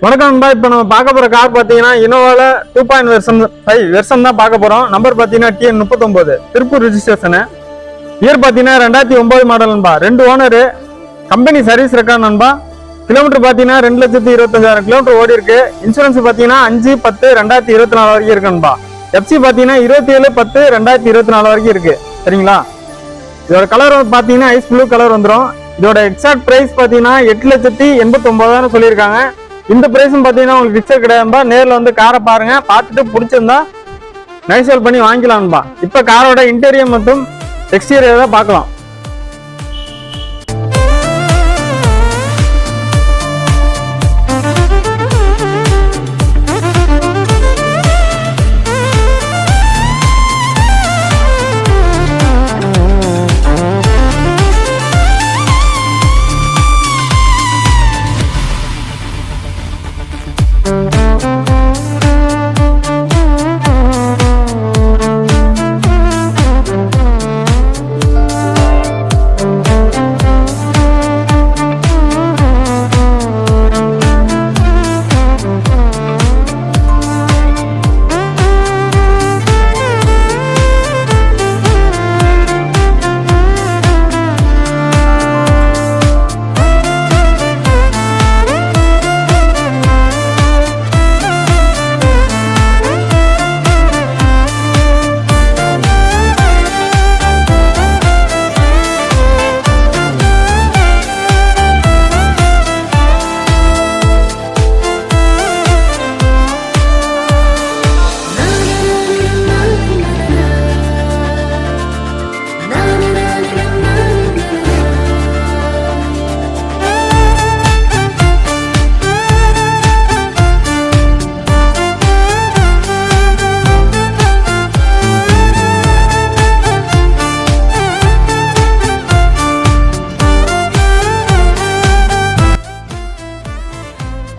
வணக்கம் நண்பா. இப்போ நம்ம பார்க்க போற கார் பார்த்தீங்கன்னா இனோவால 2.5 வெர்ஷன் தான் பார்க்க போறோம். நம்பர் பார்த்தீங்கன்னா TN 39 திருப்பூர் ரிஜிஸ்ட்ரேஷனு. இயர் பார்த்தீங்கன்னா 2009 மாடல் நண்பா. 2 ஓனரு, கம்பெனி சர்வீஸ் ரெக்கார்ட் நண்பா. கிலோமீட்டர் பார்த்தீங்கன்னா 2,25,000 கிலோமீட்டர் ஓடி இருக்கு. இன்சூரன்ஸ் பார்த்தீங்கன்னா 5/10/2024 வரைக்கும் இருக்கு நண்பா. FC பார்த்தீங்கன்னா 27/10/2024 வரைக்கும் இருக்கு. சரிங்களா? இதோட கலர் பார்த்தீங்கன்னா ஐஸ் ப்ளூ கலர் வந்துடும். இதோட எக்ஸாக்ட் பிரைஸ் பார்த்தீங்கன்னா 8,89,000 சொல்லியிருக்காங்க. இந்த பிரைஸும் பார்த்தீங்கன்னா உங்களுக்கு பிக்சர் கிடையாதுபா. நேரில் வந்து காரை பாருங்க, பார்த்துட்டு பிடிச்சிருந்தா நைசல் பண்ணி வாங்கிக்கலாம்பா. இப்போ காரோட இன்டீரியர் மற்றும் எக்ஸ்டீரியர் தான் பார்க்கலாம்.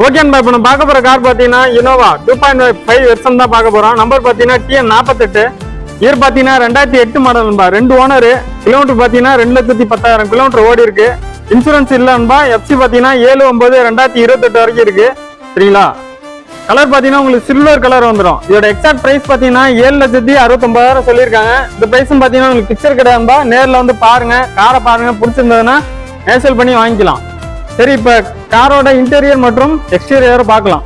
ஓகே நண்பா, இப்போ நம்ம பார்க்க போற கார் பார்த்தீங்கன்னா இனோவா 2.5 வெர்ஷன் தான் பார்க்க போறோம். நம்பர் பார்த்தீங்கன்னா TN 48. இயர் பார்த்தீங்கன்னா 2008 மாடல் நண்பா. 2 ஓனரு, கிலோமீட்டர் பார்த்தீங்கன்னா 2,10,000 கிலோமீட்டர் ஓடி இருக்கு. இன்சூரன்ஸ் இல்லை நண்பா. FC பார்த்தீங்கன்னா 7/9/2028 வரைக்கும் இருக்கு. சரிங்களா? கலர் பார்த்தீங்கன்னா உங்களுக்கு சில்வர் கலர் வந்துடும். இதோட எக்ஸாக்ட் பிரைஸ் பார்த்தீங்கன்னா 7,69,000 சொல்லியிருக்காங்க. இந்த பிரைஸும் பார்த்தீங்கன்னா உங்களுக்கு பிக்சர் கிடையாதுபா. நேரில் வந்து பாருங்க, காரை பாருங்க, பிடிச்சிருந்ததுன்னா நேசல் பண்ணி வாங்கிக்கலாம். சரி, இப்ப காரோட இன்டீரியர் மற்றும் எக்ஸ்டீரியர் பார்க்கலாம்.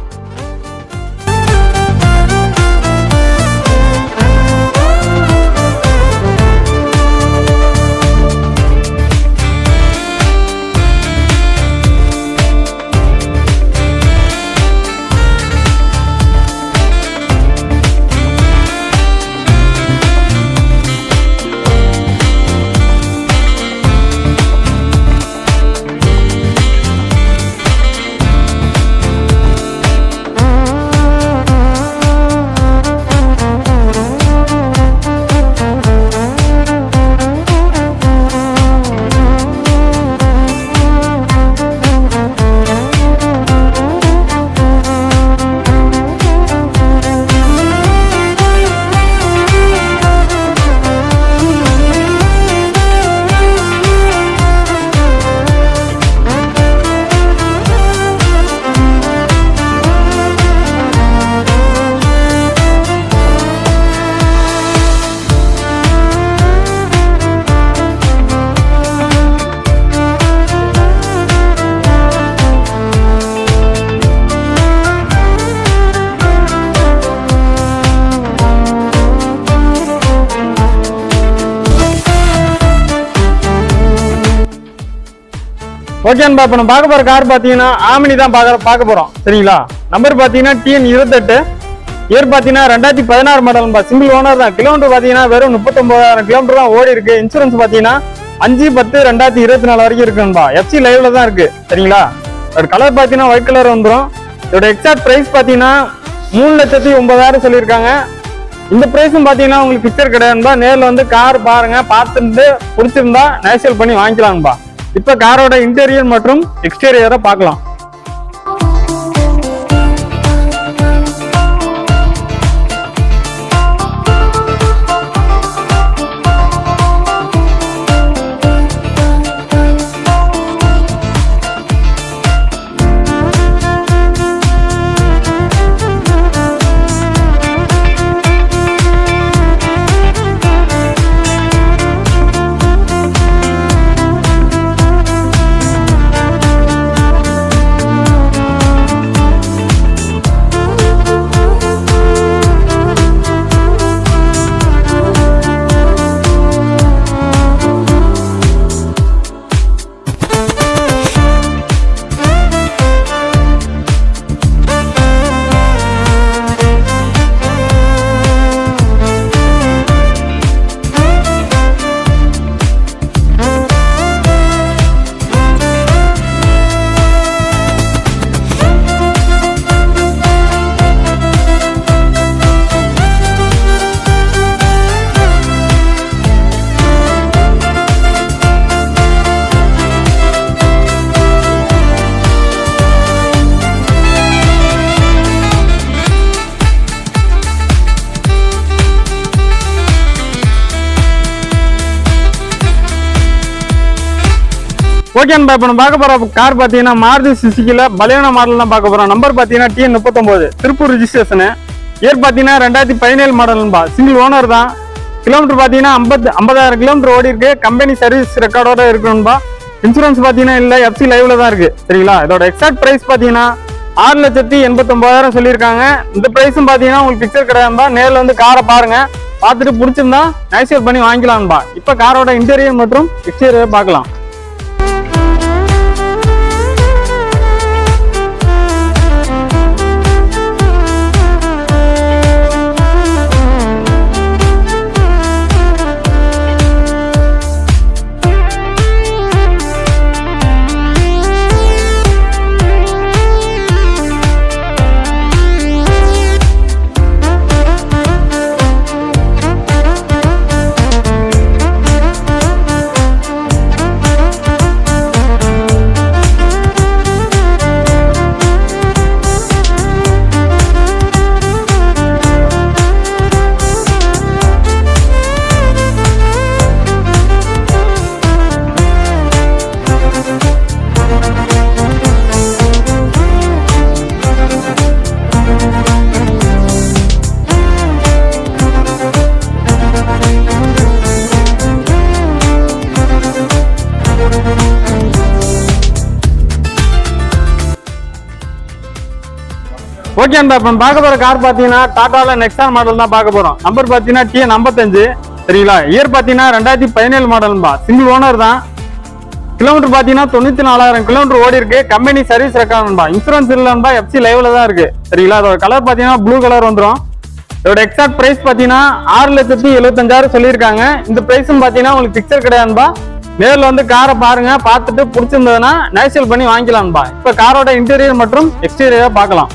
ஓகே நண்பா, இப்போ நம்ம பார்க்க போற கார் பார்த்தீங்கன்னா ஆமினி தான் பார்க்க போறோம். சரிங்களா? நம்பர் பார்த்தீங்கன்னா TN 28. இயர் பார்த்தீங்கன்னா 2016 மாடல் நண்பா. சிங்கிள் ஓனர் தான். கிலோமீட்டர் பார்த்தீங்கன்னா வெறும் 39,000 கிலோமீட்டர் தான் ஓடி இருக்கு. இன்சூரன்ஸ் பார்த்தீங்கன்னா 5/10/2024 வரைக்கும் இருக்கு நண்பா. FC லைவ்ல தான் இருக்கு. சரிங்களா? அதோட கலர் பார்த்தீங்கன்னா ஒயிட் கலர் வந்துடும். இதோட எக்ஸாக்ட் பிரைஸ் பார்த்தீங்கன்னா 3,09,000 சொல்லியிருக்காங்க. இந்த பிரைஸும் பார்த்தீங்கன்னா உங்களுக்கு பிக்சர் கிடையாதுபா. நேரில் வந்து கார் பாருங்க, பார்த்துட்டு பிடிச்சிருந்தா நேசல் பண்ணி வாங்கிக்கலாம்பா. இப்ப காரோட இன்டீரியர் மற்றும் எக்ஸ்டீரியரை பார்க்கலாம். ஓகே நண்பா, இப்போ நம்ம பார்க்க போற கார் பார்த்தீங்கன்னா மாருதி சுசுகில பலியானா மாடல் தான் பார்க்க போறோம். நம்பர் பார்த்தீங்கன்னா TN 39, திருப்பூர் ரிஜிஸ்ட்ரேஷனு. இயர் பார்த்தீங்கன்னா 2017 மாடல் நண்பா. சிங்கிள் ஓனர் தான். கிலோமீட்டர் பார்த்தீங்கன்னா 50,000 கிலோமீட்டர் ஓடி இருக்கு. கம்பெனி சர்வீஸ் ரெக்கார்டோட இருக்கு நண்பா. இன்சூரன்ஸ் பார்த்தீங்கன்னா இல்லை, FC லைவ்ல தான் இருக்கு. சரிங்களா? இதோட எக்ஸாக்ட் பிரைஸ் பார்த்தீங்கன்னா 6,89,000 சொல்லியிருக்காங்க. இந்த பிரைஸும் பார்த்தீங்கன்னா உங்களுக்கு பிக்சர் கிடையாதுபா. நேரில் வந்து காரை பாருங்க, பார்த்துட்டு பிடிச்சிருந்தா நைசியர் பண்ணி வாங்கிக்கலாம்பா. இப்போ காரோட இன்டீரியர் மற்றும் எக்ஸ்டீரியர் பார்க்கலாம். ஓகே நண்பா, இப்போ பார்க்க போற கார் பார்த்தீங்கன்னா டாடால நெக்ஸான் மாடல் தான் பார்க்க போறோம். நம்பர் பார்த்தீங்கன்னா TN 55. சரிங்களா? இயர் பார்த்தீங்கன்னா 2017 மாடல்பா. சிங்கிள் ஓனர் தான். கிலோமீட்டர் பார்த்தீங்கன்னா 94,000 கிலோமீட்டர் ஓடி இருக்கு. கம்பெனி சர்வீஸ் ரெக்கார்டுபா. இன்சூரன்ஸ் இல்லைன்பா, FC லைவ்ல தான் இருக்கு. சரிங்களா? அதோட கலர் பார்த்தீங்கன்னா ப்ளூ கலர் வந்துடும். இதோட எக்ஸாக்ட் பிரைஸ் பார்த்தீங்கன்னா 6,75,000 சொல்லியிருக்காங்க. இந்த பிரைஸும் பார்த்தீங்கன்னா உங்களுக்கு பிக்சர் கிடையாதுபா. நேரில் வந்து காரை பாருங்க, பார்த்துட்டு பிடிச்சிருந்ததுன்னா நைசியல் பண்ணி வாங்கிக்கலாம்பா. இப்போ காரோட இன்டீரியர் மற்றும் எக்ஸ்டீரியரை பார்க்கலாம்.